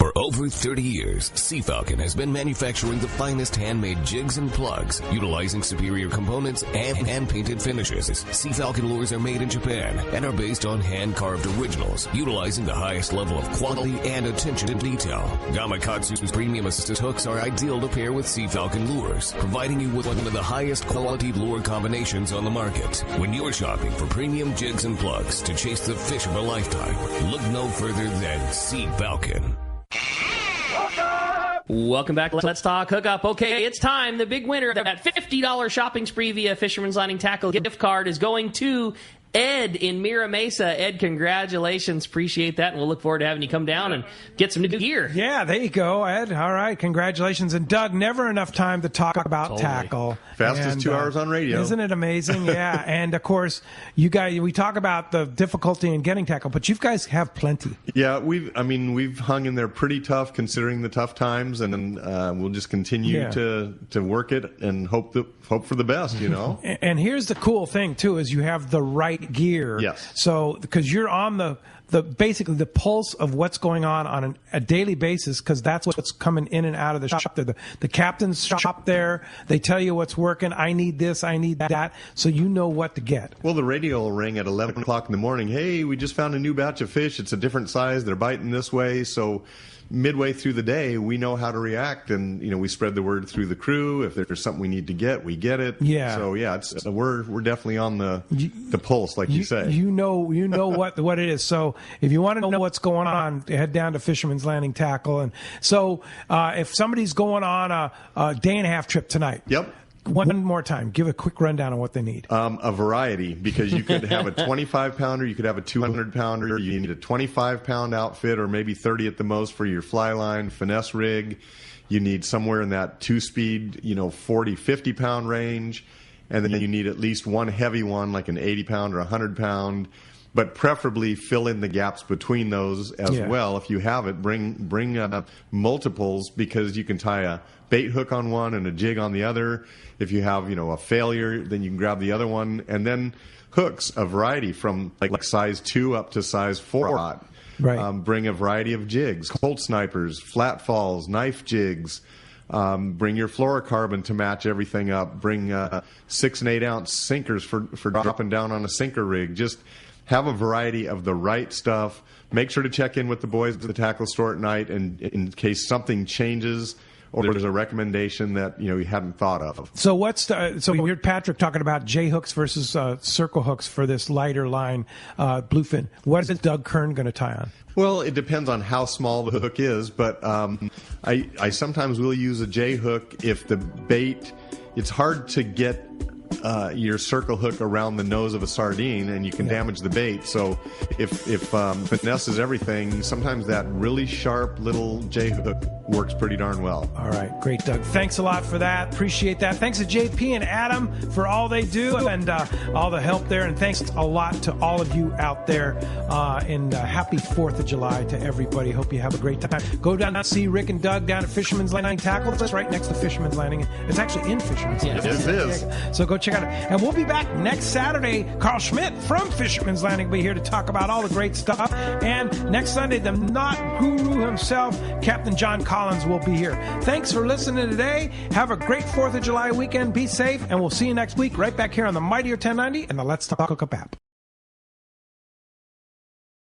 S17: For over 30 years, Sea Falcon has been manufacturing the finest handmade jigs and plugs, utilizing superior components and hand-painted finishes. Sea Falcon lures are made in Japan and are based on hand-carved originals, utilizing the highest level of quality and attention to detail. Gamakatsu's premium assisted hooks are ideal to pair with Sea Falcon lures, providing you with one of the highest quality lure combinations on the market. When you're shopping for premium jigs and plugs to chase the fish of a lifetime, look no further than Sea Falcon.
S3: Welcome back. Let's talk hookup. Okay, it's time. The big winner of that $50 shopping spree via Fisherman's Landing Tackle gift card is going to Ed in Mira Mesa. Ed, congratulations. Appreciate that. And we'll look forward to having you come down and get some new gear.
S2: Yeah, there you go, Ed. All right, congratulations. And Doug, never enough time to talk about tackle.
S5: Fastest 2 hours on radio.
S2: Isn't it amazing? Yeah. And of course, you guys, we talk about the difficulty in getting tackle, but you guys have plenty.
S5: Yeah, we've hung in there pretty tough considering the tough times, and we'll just continue to work it and hope for the best, you know.
S2: And here's the cool thing too, is you have the right gear.
S5: Yes.
S2: So because you're on the basically the pulse of what's going on a daily basis, because that's what's coming in and out of the shop there. The captain's shop there, they tell you what's working. I need this, I need that, so you know what to get.
S5: Well, the radio will ring at 11 o'clock in the morning. Hey, we just found a new batch of fish. It's a different size. They're biting this way. So midway through the day, we know how to react, and we spread the word through the crew. If there's something we need to get, we get it.
S2: Yeah.
S5: So we're definitely on the pulse, like you say.
S2: You know what it is. So if you want to know what's going on, head down to Fisherman's Landing Tackle. And so if somebody's going on a day and a half trip tonight.
S5: Yep.
S2: One more time, give a quick rundown on what they need.
S5: A variety, because you could have a 25-pounder, you could have a 200-pounder, you need a 25-pound outfit or maybe 30 at the most for your fly line, finesse rig. You need somewhere in that 2-speed, 40, 50-pound range. And then you need at least one heavy one, like an 80-pound or 100-pound. But preferably fill in the gaps between those as well. If you have it, bring multiples, because you can tie a bait hook on one and a jig on the other. If you have a failure, then you can grab the other one. And then hooks, a variety from like size 2 up to size 4.
S2: Right.
S5: Bring a variety of jigs, cold snipers, flat falls, knife jigs. Bring your fluorocarbon to match everything up. Bring 6 and 8 ounce sinkers for dropping down on a sinker rig. Just have a variety of the right stuff. Make sure to check in with the boys at the tackle store at night, and in case something changes or there's a recommendation that you hadn't thought of.
S2: So so we heard Patrick talking about J hooks versus circle hooks for this lighter line bluefin. What is Doug Kern going to tie on?
S5: Well, it depends on how small the hook is, but I sometimes will use a J hook if the bait. It's hard to get your circle hook around the nose of a sardine, and you can damage the bait. So if finesse is everything, sometimes that really sharp little J hook works pretty darn well.
S2: All right, great, Doug. Thanks a lot for that. Appreciate that. Thanks to JP and Adam for all they do and all the help there. And thanks a lot to all of you out there. And happy 4th of July to everybody. Hope you have a great time. Go down and see Rick and Doug down at Fisherman's Landing Tackle. It's right next to Fisherman's Landing. It's actually in Fisherman's Landing.
S5: Yes, it is.
S2: So go check out it. And we'll be back next Saturday. Carl Schmidt from Fisherman's Landing will be here to talk about all the great stuff. And next Sunday, the Knot Guru himself, Captain John Collins, will be here. Thanks for listening today. Have a great 4th of July weekend. Be safe, and we'll see you next week right back here on the Mightier 1090 and the Let's Talk Hookup app.